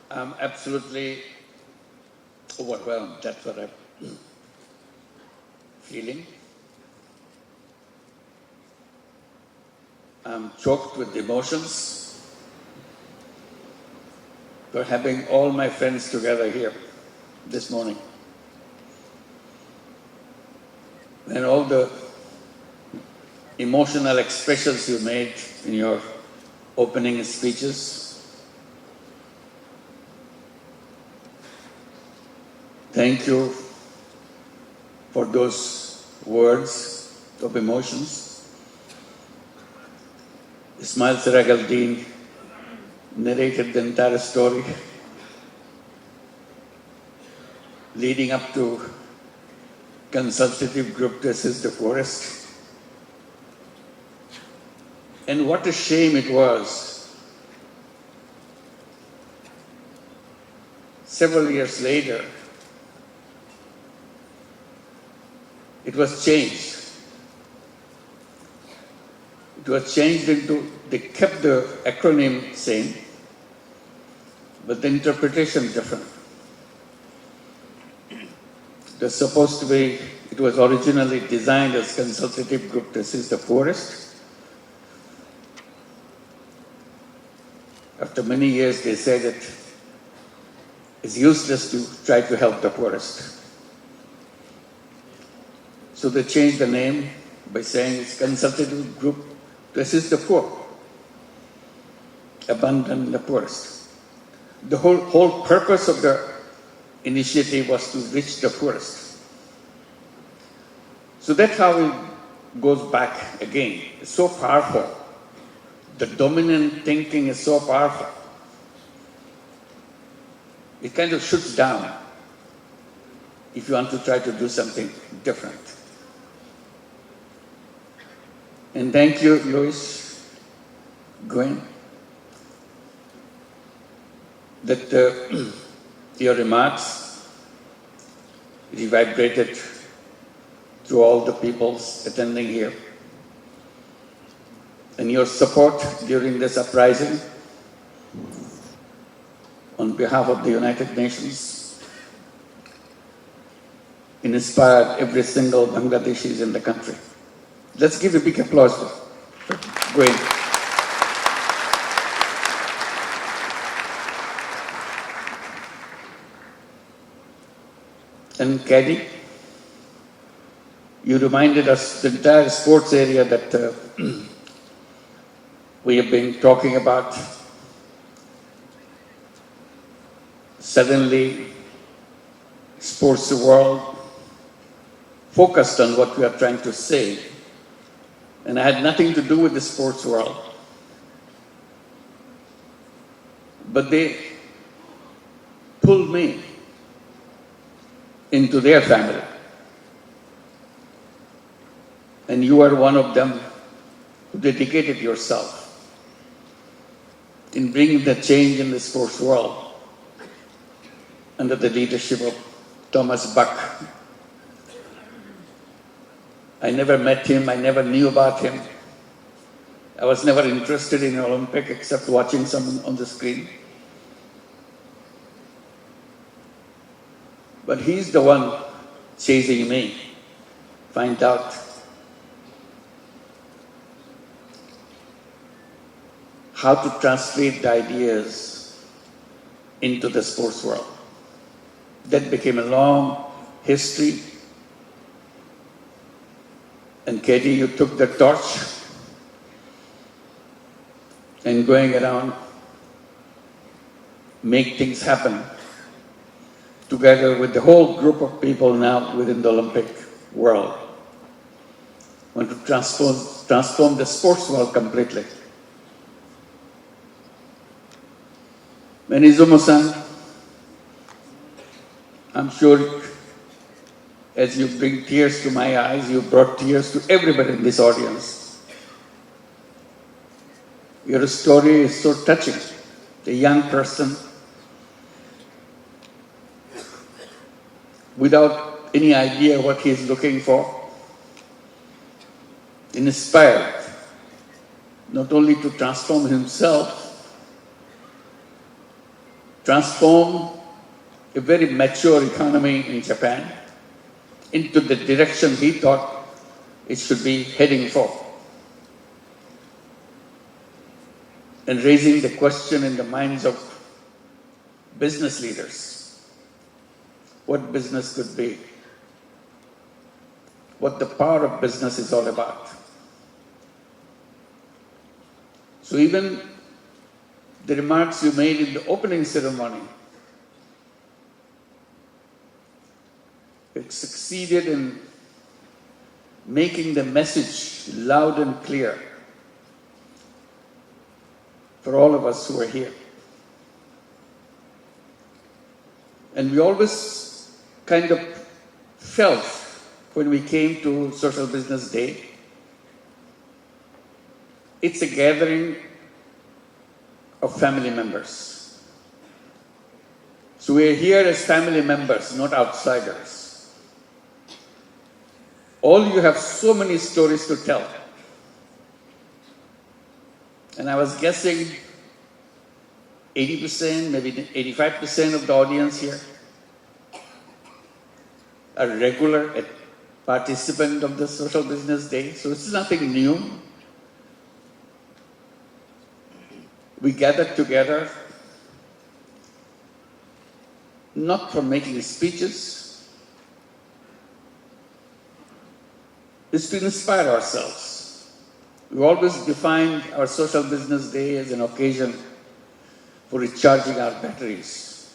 I'm absolutely overwhelmed. That's what I'm feeling. I'm choked with emotions for having all my friends together here this morning. And all the emotional expressions you made in your opening speeches. Thank you for those words of emotions. Ismail Siraj al-Din narrated the entire story leading up to consultative group to assist the forest. And what a shame it was. Several years later, it was changed. It was changed into, they kept the acronym same, but the interpretation different. It was supposed to be, it was originally designed as consultative group to assist the forest. After many years, they said it's useless to try to help the poorest. So they changed the name by saying it's consultative group to assist the poor, abandon the poorest. The whole purpose of the initiative was to reach the poorest. So that's how it goes back again. It's so powerful. The dominant thinking is so powerful. It kind of shuts down if you want to try to do something different. And thank you, Louis, Gwen, that your remarks reverberated through all the peoples attending here. And your support during this uprising on behalf of the United Nations inspired every single Bangladeshi in the country. Let's give a big applause for Gwen. And Caddy, you reminded us the entire sports area that we have been talking about. Suddenly, sports world focused on what we are trying to say. And I had nothing to do with the sports world. But they pulled me into their family. And you are one of them who dedicated yourself in bringing the change in the sports world under the leadership of Thomas Bach. I never met him, I never knew about him. I was never interested in Olympic except watching someone on the screen. But he's the one chasing me, find out how to translate the ideas into the sports world. That became a long history. And Katie, you took the torch and going around, make things happen together with the whole group of people now within the Olympic world. Want to transform the sports world completely. Izumo-san, I'm sure as you bring tears to my eyes, you brought tears to everybody in this audience. Your story is so touching. A young person without any idea what he is looking for, inspired not only to transform himself, transform a very mature economy in Japan into the direction he thought it should be heading for. And raising the question in the minds of business leaders, what business could be, what the power of business is all about. So even the remarks you made in the opening ceremony, it succeeded in making the message loud and clear for all of us who are here. And we always kind of felt when we came to Social Business Day, it's a gathering of family members. So we're here as family members, not outsiders. All you have so many stories to tell. And I was guessing 80%, maybe 85% of the audience here are regular participant of the Social Business Day. So it's nothing new. We gathered together not for making speeches, it's to inspire ourselves. We always defined our Social Business Day as an occasion for recharging our batteries.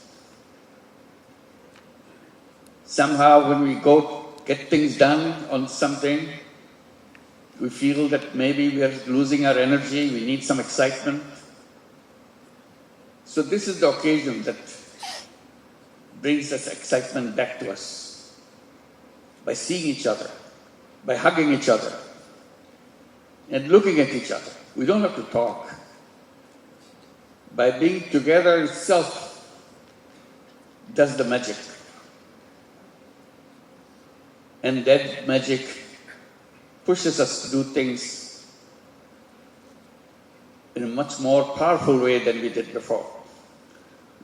Somehow when we go get things done on something, we feel that maybe we are losing our energy, we need some excitement. So this is the occasion that brings us excitement back to us. By seeing each other, by hugging each other, and looking at each other. We don't have to talk. By being together itself does the magic. And that magic pushes us to do things in a much more powerful way than we did before.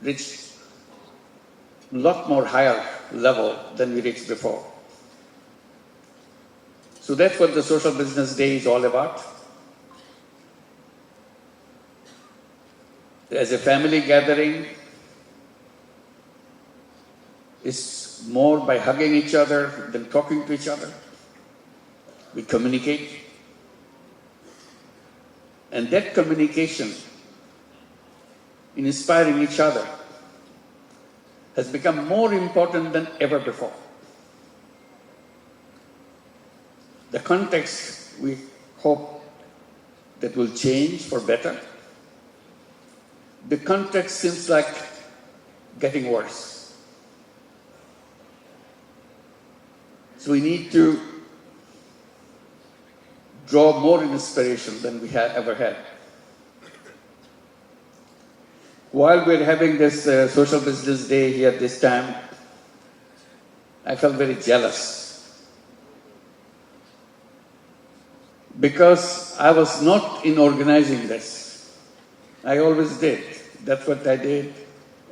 Reach a lot more higher level than we reached before. So that's what the Social Business Day is all about. As a family gathering, it's more by hugging each other than talking to each other. We communicate. And that communication in inspiring each other has become more important than ever before. The context, we hope that will change for better. The context seems like getting worse. So we need to draw more inspiration than we have ever had. While we're having this Social Business Day here this time, I felt very jealous. Because I was not in organizing this. I always did. That's what I did,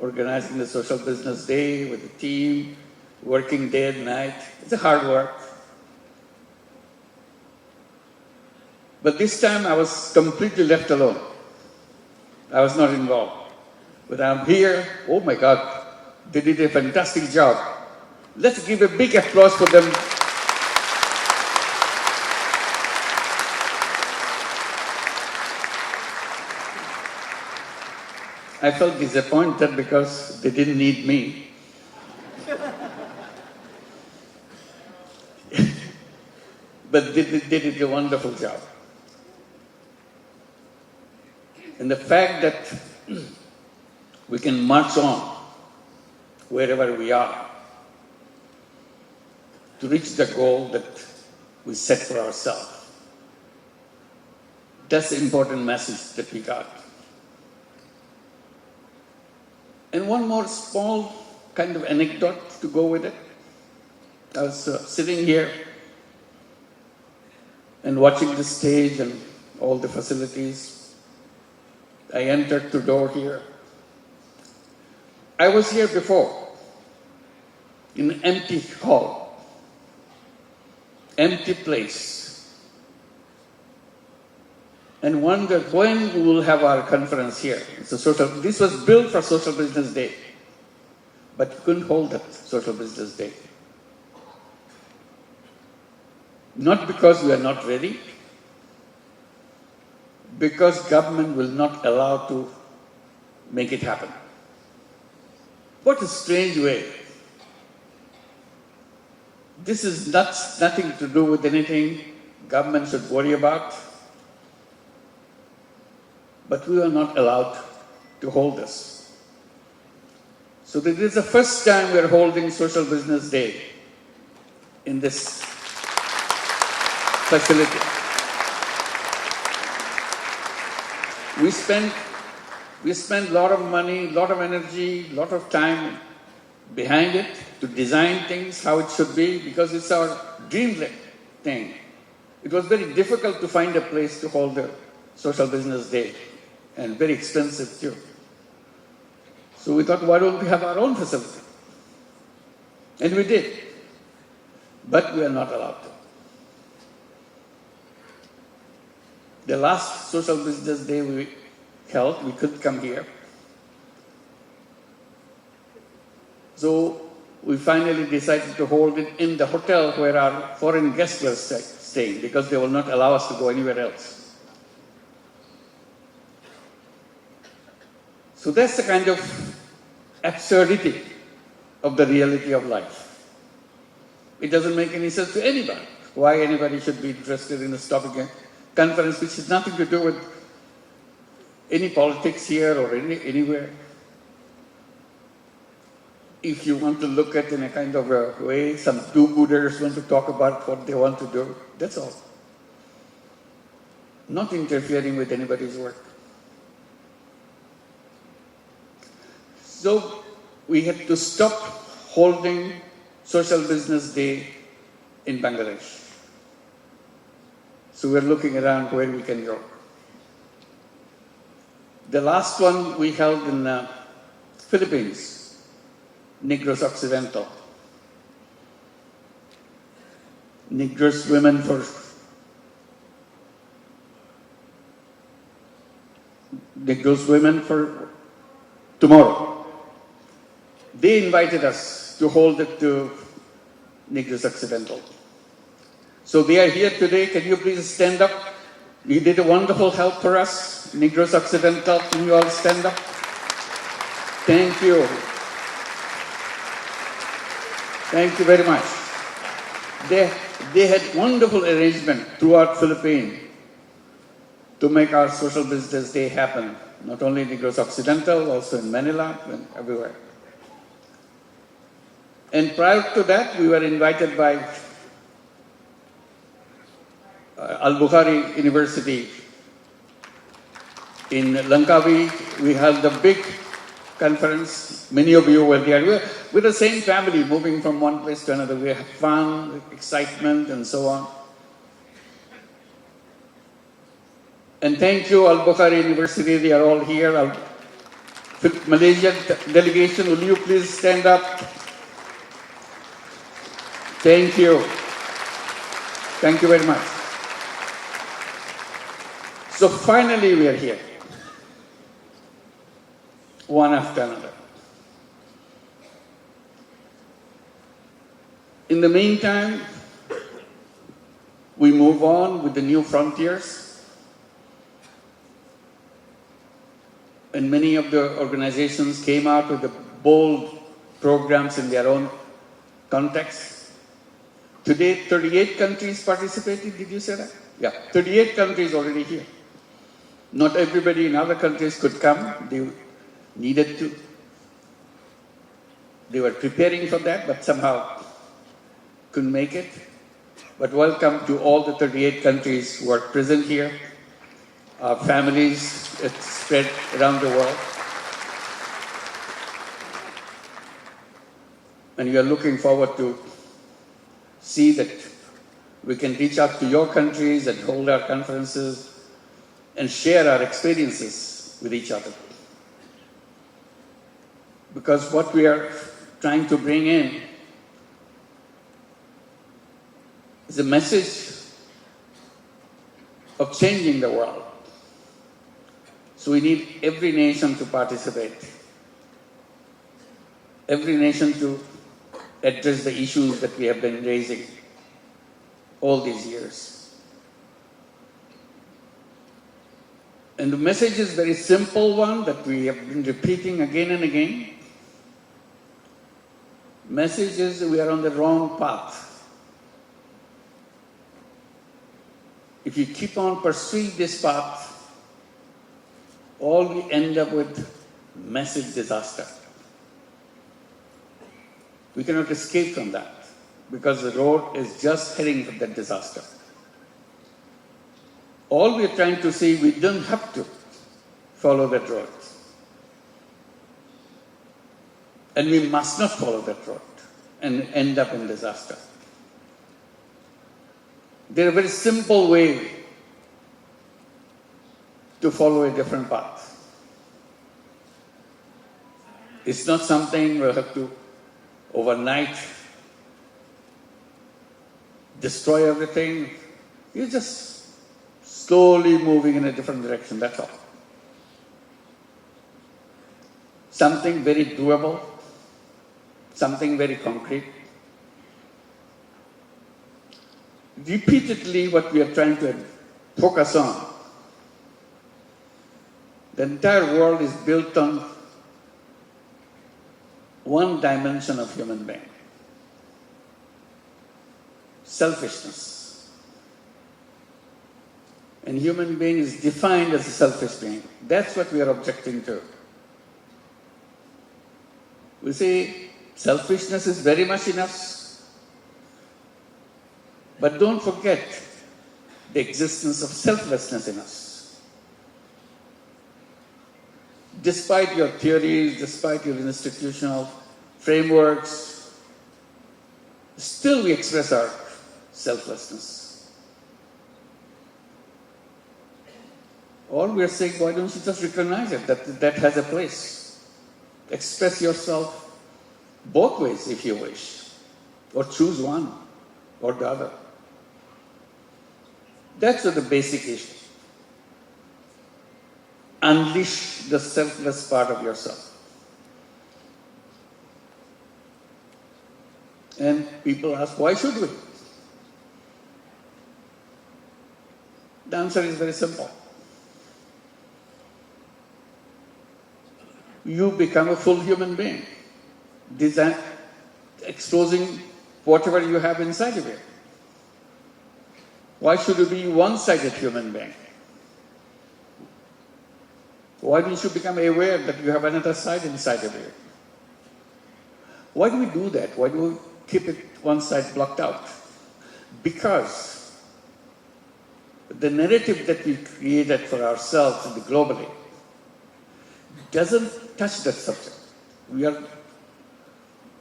organizing the Social Business Day with the team, working day and night. It's a hard work. But this time I was completely left alone. I was not involved. But I'm here, oh my God, they did a fantastic job. Let's give a big applause for them. I felt disappointed because they didn't need me. But they did a wonderful job. And the fact that we can march on wherever we are to reach the goal that we set for ourselves. That's the important message that we got. And one more small kind of anecdote to go with it. I was sitting here and watching the stage and all the facilities. I entered the door here. I was here before, in an empty hall, empty place, and wondered when we will have our conference here. This was built for Social Business Day, but you couldn't hold that Social Business Day. Not because we are not ready, because government will not allow to make it happen. What a strange way. This is nothing to do with anything government should worry about, but we are not allowed to hold this. So this is the first time we are holding Social Business Day in this facility. We spend a lot of money, a lot of energy, a lot of time behind it to design things how it should be, because it's our dream thing. It was very difficult to find a place to hold the Social Business Day, and very expensive too. So we thought, why don't we have our own facility? And we did. But we are not allowed to. The last Social Business Day we held, we couldn't come here. So we finally decided to hold it in the hotel where our foreign guests were staying, because they will not allow us to go anywhere else. So that's the kind of absurdity of the reality of life. It doesn't make any sense to anybody. Why anybody should be interested in this topic conference, which has nothing to do with any politics here or anywhere. If you want to look at it in a kind of a way, some do-gooders want to talk about what they want to do, that's all. Not interfering with anybody's work. So we had to stop holding Social Business Day in Bangladesh. So we're looking around where we can go. The last one we held in the Philippines, Negros Occidental. Negros Women for Tomorrow. They invited us to hold it to Negros Occidental. So they are here today. Can you please stand up? You did a wonderful help for us, Negros Occidental. Can you all stand up? Thank you. Thank you very much. They had wonderful arrangement throughout Philippines to make our Social Business Day happen. Not only in Negros Occidental, also in Manila and everywhere. And prior to that, we were invited by Al-Bukhari University in Langkawi. We held a big conference. Many of you were there. We're the same family, moving from one place to another. We have fun, excitement, and so on. And thank you, Al-Bukhari University. They are all here. Malaysian delegation, will you please stand up? Thank you. Thank you very much. So finally we are here, one after another. In the meantime, we move on with the new frontiers. And many of the organizations came out with the bold programs in their own context. Today, 38 countries participated, did you say that? Yeah, 38 countries already here. Not everybody in other countries could come. They needed to. They were preparing for that, but somehow couldn't make it. But welcome to all the 38 countries who are present here. Our families, it's spread around the world. And we are looking forward to see that we can reach out to your countries and hold our conferences and share our experiences with each other. Because what we are trying to bring in is a message of changing the world. So we need every nation to participate, every nation to address the issues that we have been raising all these years. And the message is a very simple one that we have been repeating again and again. Message is we are on the wrong path. If you keep on pursuing this path, all we end up with massive disaster. We cannot escape from that because the road is just heading for that disaster. All we are trying to say, we don't have to follow that road. And we must not follow that road and end up in disaster. There is a very simple way to follow a different path. It's not something we'll have to overnight destroy everything. You're just slowly moving in a different direction, that's all. Something very doable, something very concrete. Repeatedly, what we are trying to focus on, the entire world is built on one dimension of human being: selfishness. And human being is defined as a selfish being. That's what we are objecting to. We say selfishness is very much in us, but don't forget the existence of selflessness in us. Despite your theories, despite your institutional frameworks, still we express our selflessness. All we are saying, why don't you just recognize it, that has a place. Express yourself both ways if you wish, or choose one or the other. That's the basic issue. Unleash the selfless part of yourself. And people ask, why should we? The answer is very simple. You become a full human being, exposing whatever you have inside of you. Why should you be one-sided human being? Why don't you become aware that you have another side inside of you? Why do we do that? Why do we keep it one side blocked out? Because the narrative that we created for ourselves globally doesn't touch that subject. We are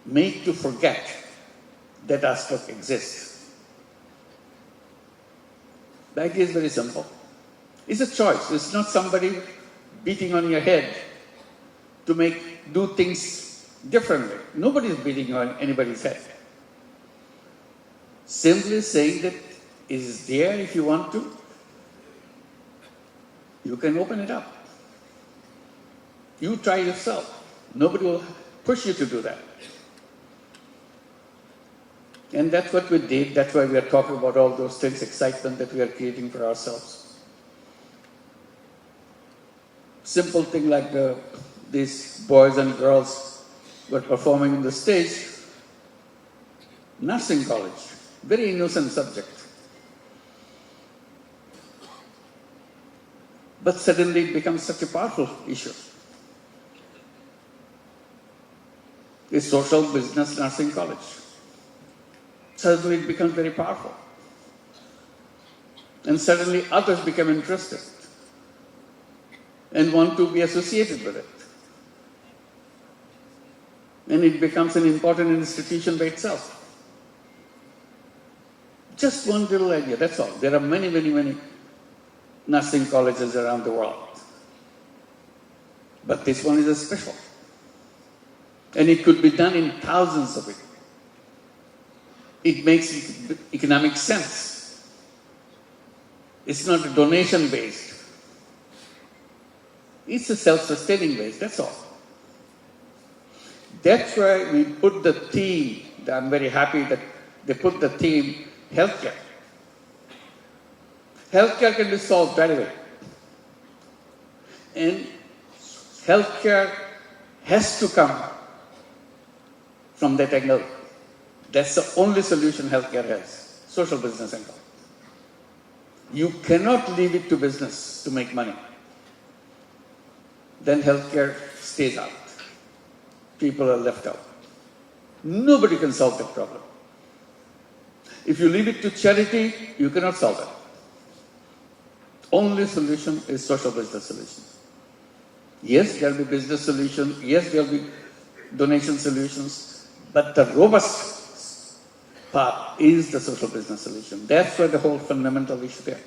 made to forget that aspect exists. The idea is very simple. It's a choice. It's not somebody beating on your head to do things differently. Nobody is beating on anybody's head. Simply saying that it is there if you want to. You can open it up. You try yourself. Nobody will push you to do that. And that's what we did. That's why we are talking about all those things, excitement that we are creating for ourselves. Simple thing like these boys and girls were performing on the stage. Nursing college, very innocent subject. But suddenly it becomes such a powerful issue. A social business nursing college. Suddenly it becomes very powerful. And suddenly others become interested and want to be associated with it. And it becomes an important institution by itself. Just one little idea, that's all. There are many, many, many nursing colleges around the world. But this one is a special. And it could be done in thousands of it. It makes economic sense. It's not a donation based. It's a self-sustaining base, that's all. That's why we put the theme, I'm very happy that they put the theme, healthcare. Healthcare can be solved right away. And healthcare has to come from that angle. That's the only solution healthcare has, social business angle. You cannot leave it to business to make money. Then healthcare stays out. People are left out. Nobody can solve that problem. If you leave it to charity, you cannot solve it. Only solution is social business solution. Yes, there will be business solutions. Yes, there will be donation solutions. But the robust part is the social business solution. That's where the whole fundamental issue there.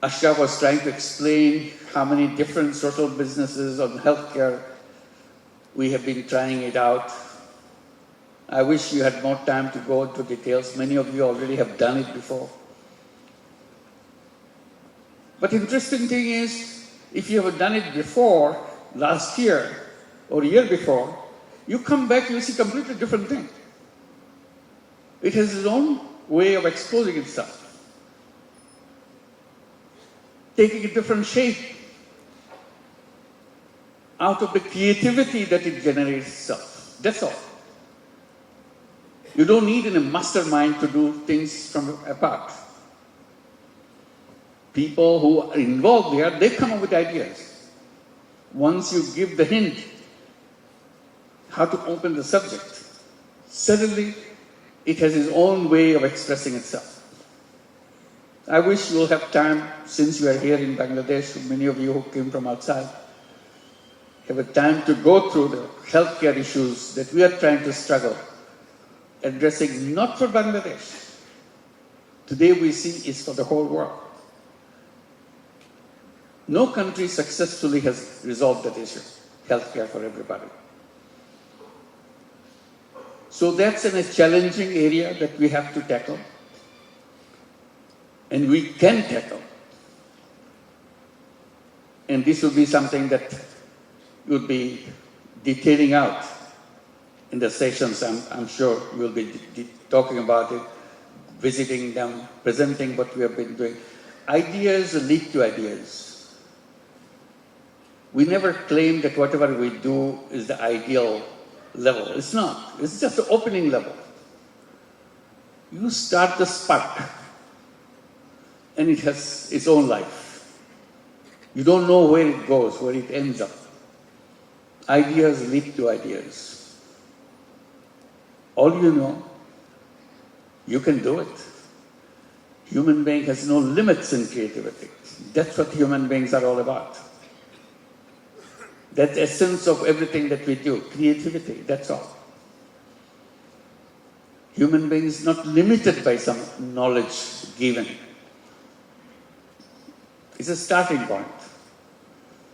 Ashraf was trying to explain how many different social businesses on healthcare we have been trying it out. I wish you had more time to go into details. Many of you already have done it before. But interesting thing is, if you have done it before, last year or year before, you come back, you see completely different thing. It has its own way of exposing itself, taking a different shape out of the creativity that it generates itself. That's all. You don't need a mastermind to do things from apart. People who are involved there, they come up with ideas. Once you give the hint how to open the subject, suddenly it has its own way of expressing itself. I wish you will have time, since you are here in Bangladesh, many of you who came from outside, have a time to go through the healthcare issues that we are trying to struggle, addressing not for Bangladesh. Today we see is for the whole world. No country successfully has resolved that issue, healthcare for everybody. So that's a challenging area that we have to tackle. And we can tackle. And this will be something that you'll be detailing out in the sessions. I'm sure you'll be talking about it, visiting them, presenting what we have been doing. Ideas lead to ideas. We never claim that whatever we do is the ideal level. It's not. It's just the opening level. You start the spark, and it has its own life. You don't know where it goes, where it ends up. Ideas lead to ideas. All you know, you can do it. Human being has no limits in creativity. That's what human beings are all about. That's the essence of everything that we do, creativity, that's all. Human beings not limited by some knowledge given. It's a starting point.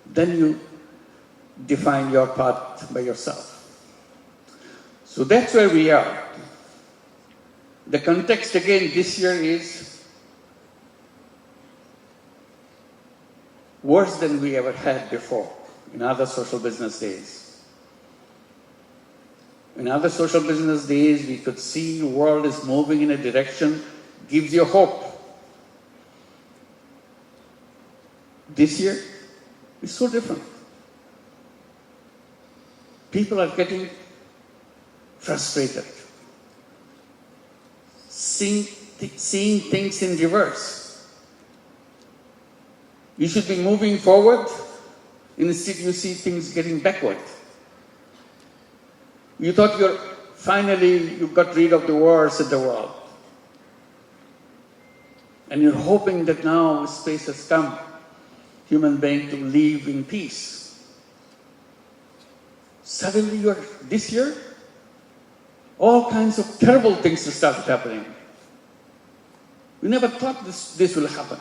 Then you define your path by yourself. So that's where we are. The context again this year is worse than we ever had before in other social business days. In other social business days, we could see the world is moving in a direction, gives you hope. This year, it's so different. People are getting frustrated, seeing things in reverse. You should be moving forward, instead you see things getting backward. You thought you got rid of the wars in the world. And you're hoping that now space has come, human being to live in peace. Suddenly this year, all kinds of terrible things started happening. We never thought this will happen.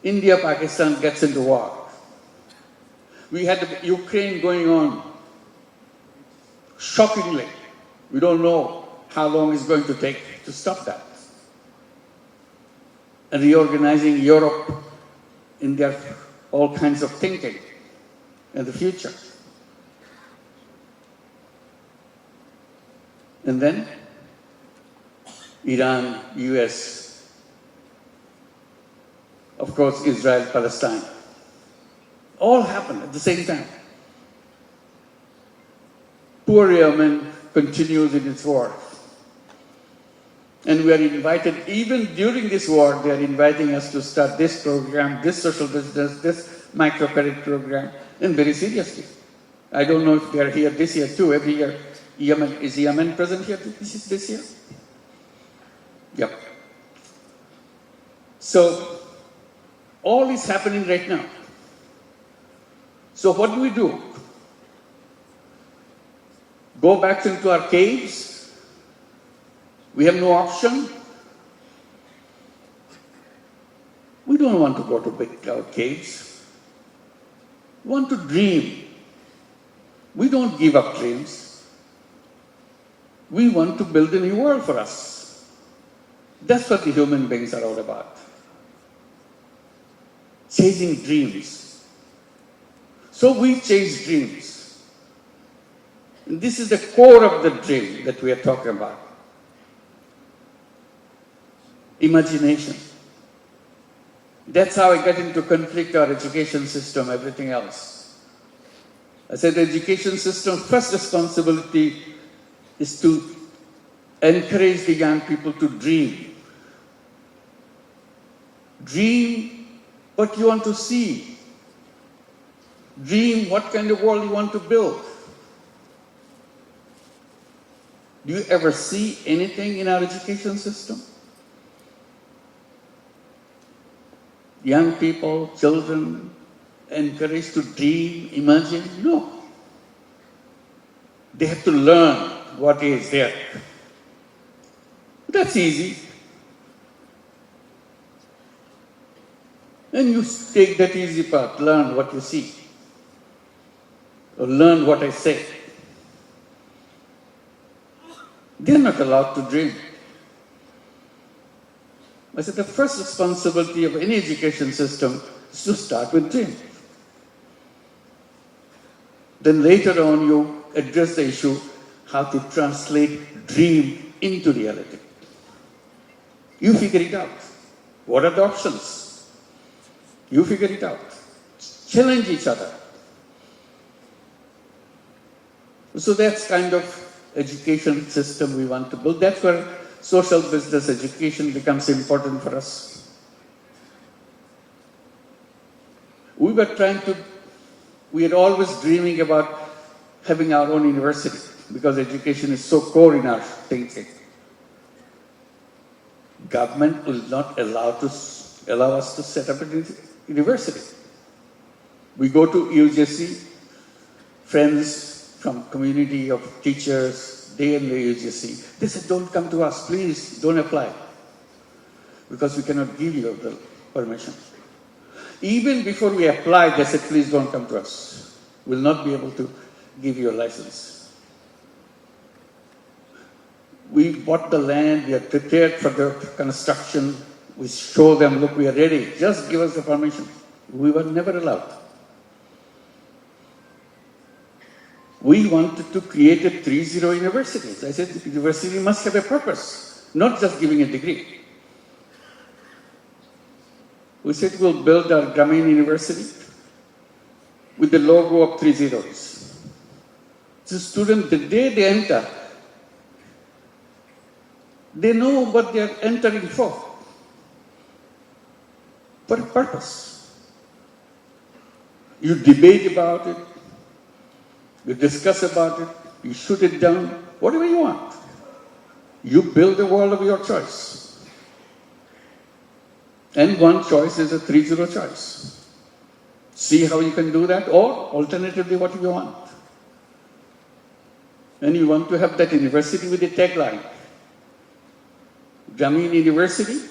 India, Pakistan gets into war. We had Ukraine going on. Shockingly, we don't know how long it's going to take to stop that. And reorganizing Europe in their all kinds of thinking in the future. And then Iran, US, of course Israel, Palestine. All happened at the same time. Poor Yemen continues in its war. And we are invited, even during this war, they are inviting us to start this program, this social business, this microcredit program, and very seriously. I don't know if they are here this year too. Every year, is Yemen present here this year? Yep. So, all is happening right now. So what do? Go back into our caves? We have no option? We don't want to go to our caves. We want to dream. We don't give up dreams. We want to build a new world for us. That's what the human beings are all about. Chasing dreams. So we chase dreams. And this is the core of the dream that we are talking about. Imagination. That's how I get into conflict, our education system, everything else. I said the education system's first responsibility is to encourage the young people to dream. Dream what you want to see. Dream what kind of world you want to build. Do you ever see anything in our education system? Young people, children, encouraged to dream, imagine? No. They have to learn what is there. That's easy. And you take that easy part, learn what you see. Or learn what I say. They're not allowed to dream. I said the first responsibility of any education system is to start with dream. Then later on you address the issue how to translate dream into reality. You figure it out. What are the options? You figure it out. Challenge each other. So that's kind of education system we want to build. That's where social business education becomes important for us. We are always dreaming about having our own university because education is so core in our thinking. Government will not allow us to set up a university. We go to UGC, friends from community of teachers, they in the UGC, they said, don't come to us, please, don't apply. Because we cannot give you the permission. Even before we apply, they said, please don't come to us. We'll not be able to give you a license. We bought the land, we are prepared for the construction. We show them, look, we are ready. Just give us the permission. We were never allowed. We wanted to create a 3-0 university. I said, the university must have a purpose, not just giving a degree. We said we'll build our Grameen University with the logo of 3 zeros. The student, the day they enter, they know what they are entering for a purpose. You debate about it, you discuss about it, you shoot it down, whatever you want. You build a world of your choice. And one choice is a 3-0 choice. See how you can do that, or alternatively what you want. And you want to have that university with a tagline. Grameen University,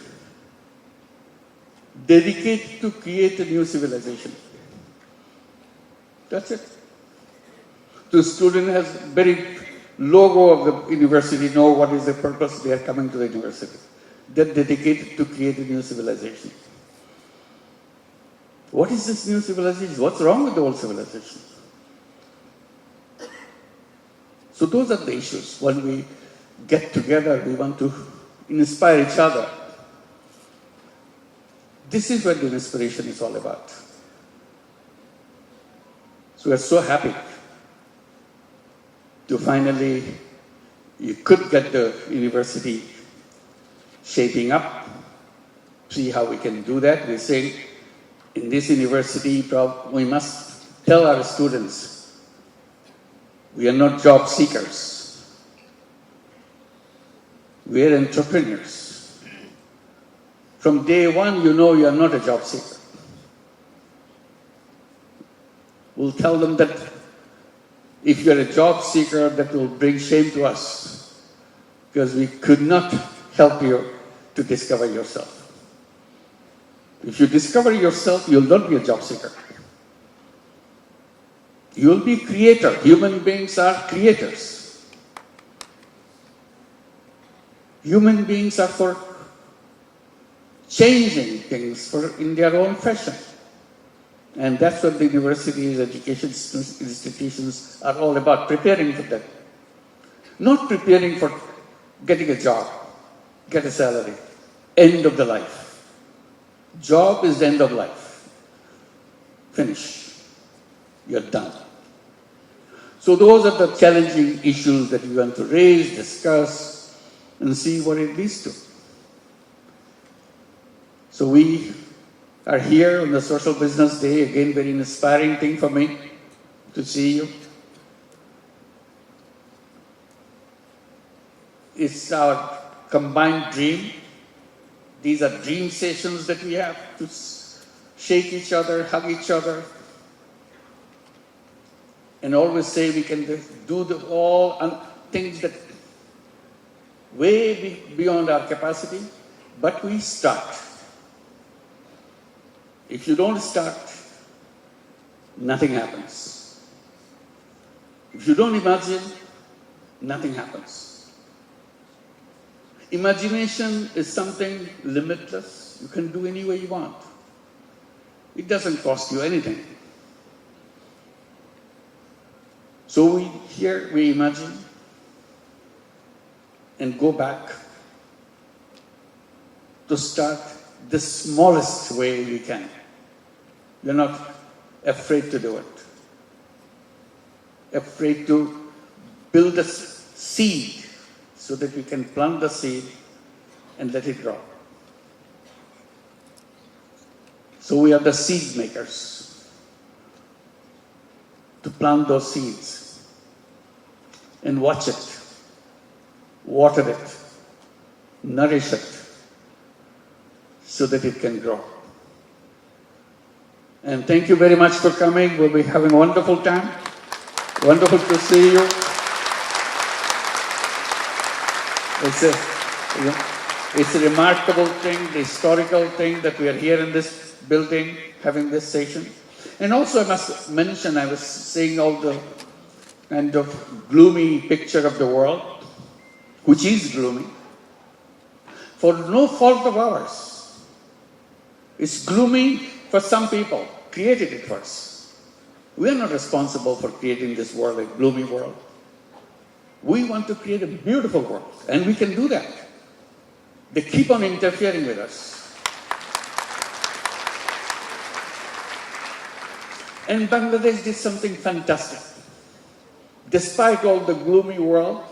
dedicated to create a new civilization. That's it. The student has very logo of the university, know what is the purpose they are coming to the university. They're dedicated to create a new civilization. What is this new civilization? What's wrong with the old civilization? So those are the issues. When we get together, we want to inspire each other. This is what the inspiration is all about. So we're so happy to finally, you could get the university shaping up, see how we can do that. We're saying in this university, we must tell our students, we are not job seekers. We are entrepreneurs. From day one, you know you are not a job seeker. We'll tell them that if you're a job seeker, that will bring shame to us because we could not help you to discover yourself. If you discover yourself, you'll not be a job seeker. You'll be a creator. Human beings are creators. Human beings are for changing things in their own fashion. And that's what the universities, education institutions are all about, preparing for that. Not preparing for getting a job, get a salary, end of the life. Job is the end of life. Finish. You're done. So those are the challenging issues that we want to raise, discuss, and see what it leads to. So we are here on the Social Business Day, again very inspiring thing for me to see you. It's our combined dream. These are dream sessions that we have to shake each other, hug each other, and always say we can do all things that way beyond our capacity, but we start. If you don't start, nothing happens. If you don't imagine, nothing happens. Imagination is something limitless. You can do any way you want. It doesn't cost you anything. So we imagine and go back to start the smallest way we can. We're not afraid to do it. Afraid to build a seed so that we can plant the seed and let it grow. So we are the seed makers to plant those seeds and watch it, water it, nourish it, so that it can grow. And thank you very much for coming. We'll be having a wonderful time. Wonderful to see you. It's a remarkable thing, the historical thing that we are here in this building, having this session. And also I must mention, I was seeing all the kind of gloomy picture of the world, which is gloomy, for no fault of ours. It's gloomy for some people, created it first. We are not responsible for creating this world, a gloomy world. We want to create a beautiful world, and we can do that. They keep on interfering with us. And Bangladesh did something fantastic. Despite all the gloomy world,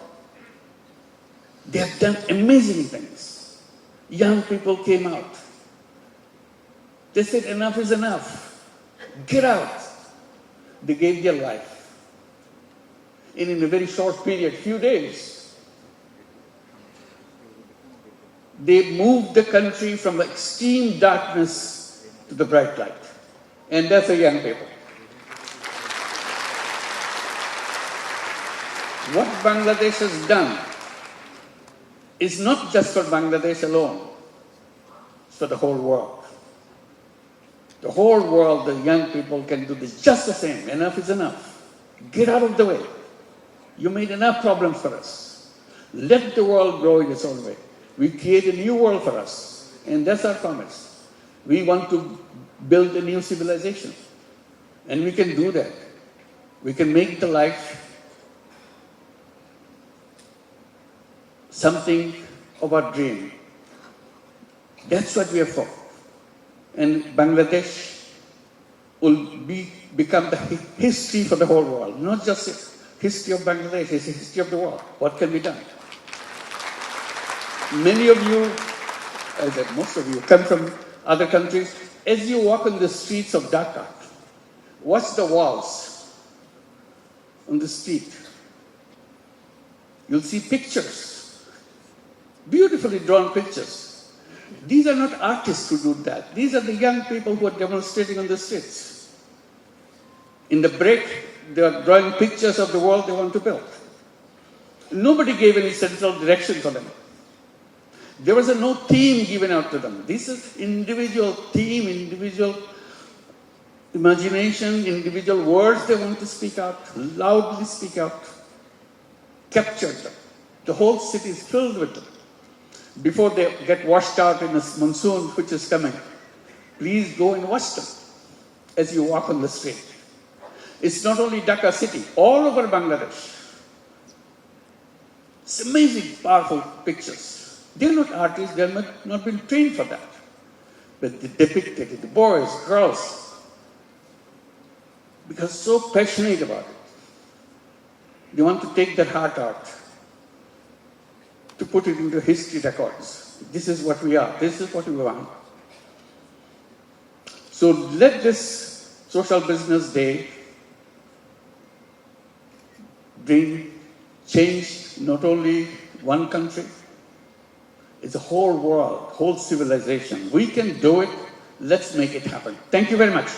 they have done amazing things. Young people came out. They said, enough is enough. Get out. They gave their life. And in a very short period, few days, they moved the country from extreme darkness to the bright light. And that's the young people. What Bangladesh has done is not just for Bangladesh alone, it's for the whole world. The whole world, the young people can do this just the same. Enough is enough. Get out of the way. You made enough problems for us. Let the world grow in its own way. We create a new world for us. And that's our promise. We want to build a new civilization. And we can do that. We can make the life something of our dream. That's what we are for. And Bangladesh will become the history for the whole world. Not just the history of Bangladesh, it's the history of the world. What can be done? Many of you, most of you, come from other countries. As you walk on the streets of Dhaka, watch the walls on the street. You'll see pictures, beautifully drawn pictures. These are not artists who do that. These are the young people who are demonstrating on the streets. In the break, they are drawing pictures of the world they want to build. Nobody gave any central direction for them. There was no theme given out to them. This is individual theme, individual imagination, individual words they want to speak out, loudly speak out, capture them. The whole city is filled with them. Before they get washed out in this monsoon which is coming, please go and watch them as you walk on the street. It's not only Dhaka city, all over Bangladesh. It's amazing, powerful pictures. They're not artists, they're not been trained for that. But they depicted it, the boys, girls, because so passionate about it. They want to take their heart out, to put it into history records. This is what we are, this is what we want. So let this Social Business Day bring change, not only one country, it's a whole world, whole civilization. We can do it. Let's make it happen. Thank you very much.